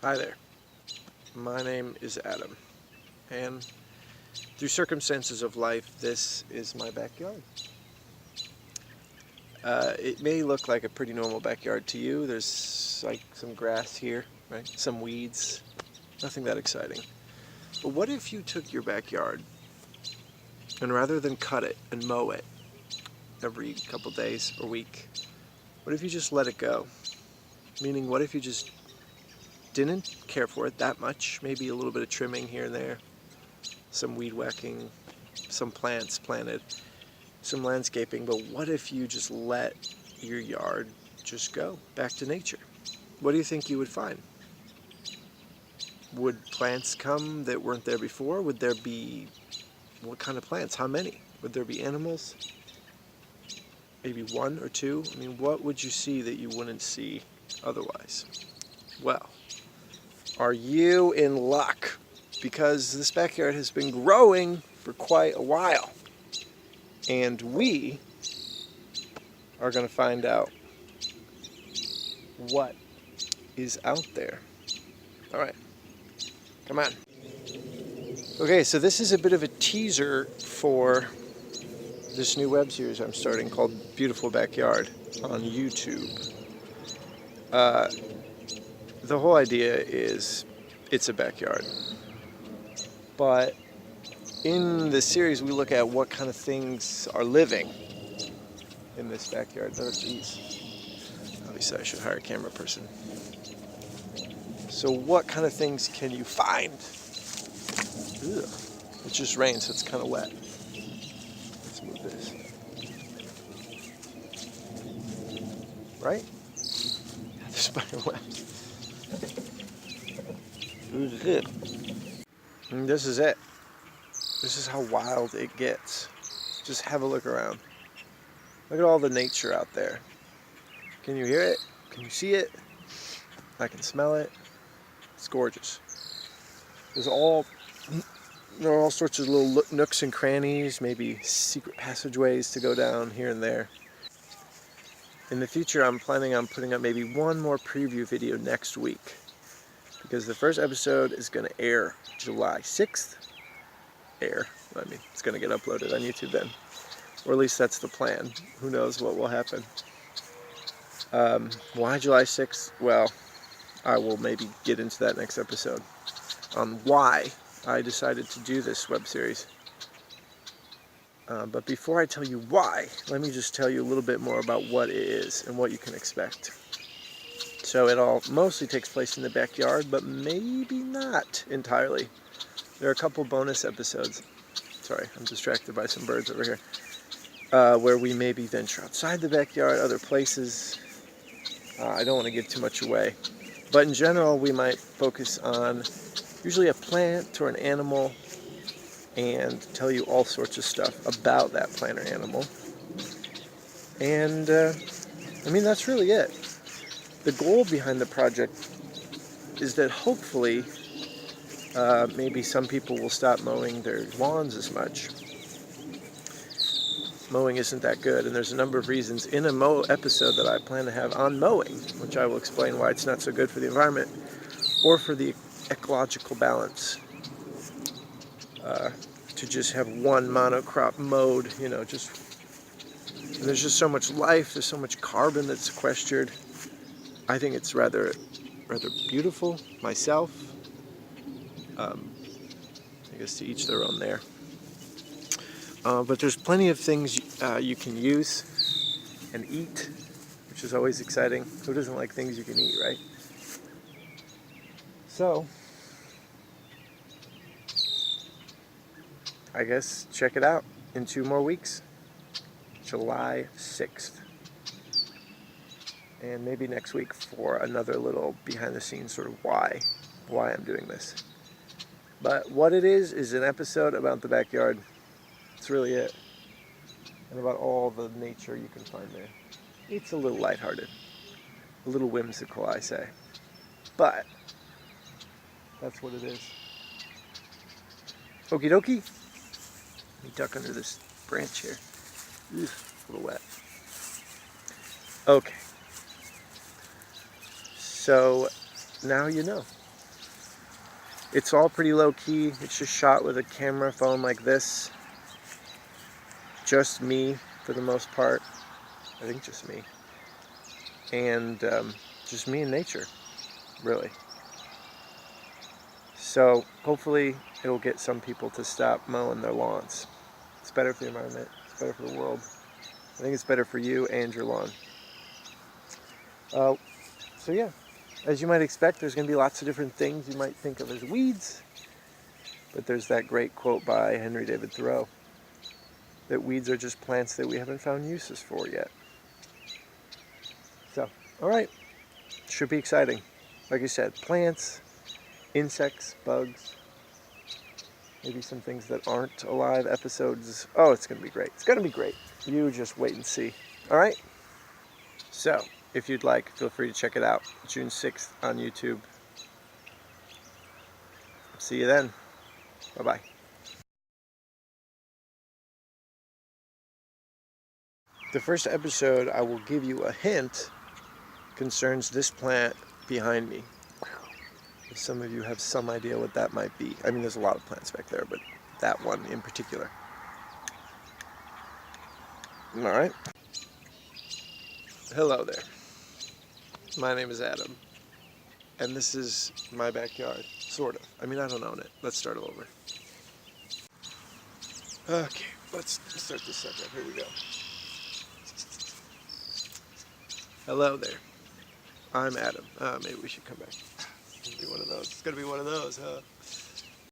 Hi there, my name is Adam, and through circumstances of life, this is my backyard. It may look like a pretty normal backyard to you. There's like some grass here, right? Some weeds, nothing that exciting. But what if you took your backyard and rather than cut it and mow it every couple days or week, what if you just let it go? Meaning, what if you just didn't care for it that much? Maybe a little bit of trimming here and there, some weed whacking, some plants planted, some landscaping, but what if you just let your yard just go back to nature? What do you think you would find? Would plants come that weren't there before? Would there be, what kind of plants? How many? Would there be animals? Maybe one or two? I mean, what would you see that you wouldn't see otherwise? Well, are you in luck? Because this backyard has been growing for quite a while. And we are going to find out what is out there. All right, come on. Okay, so this is a bit of a teaser for this new web series I'm starting called Beautiful Backyard on YouTube. The whole idea is it's a backyard, but in this series we look at what kind of things are living in this backyard. Oh, geez. Obviously I should hire a camera person. So what kind of things can you find? Ugh. It just rained, so it's kind of wet. Let's move this. Right? The spider webs. And this is it. This is how wild it gets. Just have a look around. Look at all the nature out there. Can you hear it? Can you see it? I can smell it. It's gorgeous. There are all sorts of little nooks and crannies, maybe secret passageways to go down here and there. In the future, I'm planning on putting up maybe one more preview video next week, because the first episode is going to air July 6th. It's going to get uploaded on YouTube then. Or at least that's the plan. Who knows what will happen. Why July 6th? Well, I will maybe get into that next episode on why I decided to do this web series. But before I tell you why, let me just tell you a little bit more about what it is and what you can expect. So it all mostly takes place in the backyard, but maybe not entirely. There are a couple bonus episodes. Sorry, I'm distracted by some birds over here. Where we maybe venture outside the backyard, other places. I don't want to give too much away. But in general, we might focus on usually a plant or an animal and tell you all sorts of stuff about that plant or animal. And, that's really it. The goal behind the project is that hopefully maybe some people will stop mowing their lawns as much. Mowing isn't that good, and there's a number of reasons in a episode that I plan to have on mowing, which I will explain why it's not so good for the environment or for the ecological balance. To just have one monocrop mowed, and there's just so much life, there's so much carbon that's sequestered. I think it's rather beautiful myself. I guess to each their own there. But there's plenty of things you can use and eat, which is always exciting. Who doesn't like things you can eat, right? So, I guess check it out in 2 more weeks, July 6th. And maybe next week for another little behind the scenes sort of why I'm doing this. But what it is an episode about the backyard. That's really it. And about all the nature you can find there. It's a little lighthearted, a little whimsical, I say. But that's what it is. Okie dokie. Let me duck under this branch here. Ugh, a little wet. Okay. So now you know. It's all pretty low key. It's just shot with a camera phone like this. Just me for the most part. I think just me. And just me and nature, really. So hopefully it'll get some people to stop mowing their lawns. It's better for the environment. It's better for the world. I think it's better for you and your lawn. So yeah, as you might expect, there's going to be lots of different things you might think of as weeds. But there's that great quote by Henry David Thoreau that weeds are just plants that we haven't found uses for yet. So, all right, should be exciting. Like I said, plants, insects, bugs, maybe some things that aren't alive, episodes. Oh, it's going to be great. It's going to be great. You just wait and see. All right? So, if you'd like, feel free to check it out. June 6th on YouTube. See you then. Bye-bye. The first episode, I will give you a hint, concerns this plant behind me. If some of you have some idea what that might be. I mean, there's a lot of plants back there, but that one in particular. All right. Hello there. My name is Adam, and this is my backyard, sort of. I mean, I don't own it. Let's start over. Okay, let's start this sucker up. Here we go. Hello there. I'm Adam. Maybe we should come back. It's gonna be one of those. It's gonna be one of those, huh?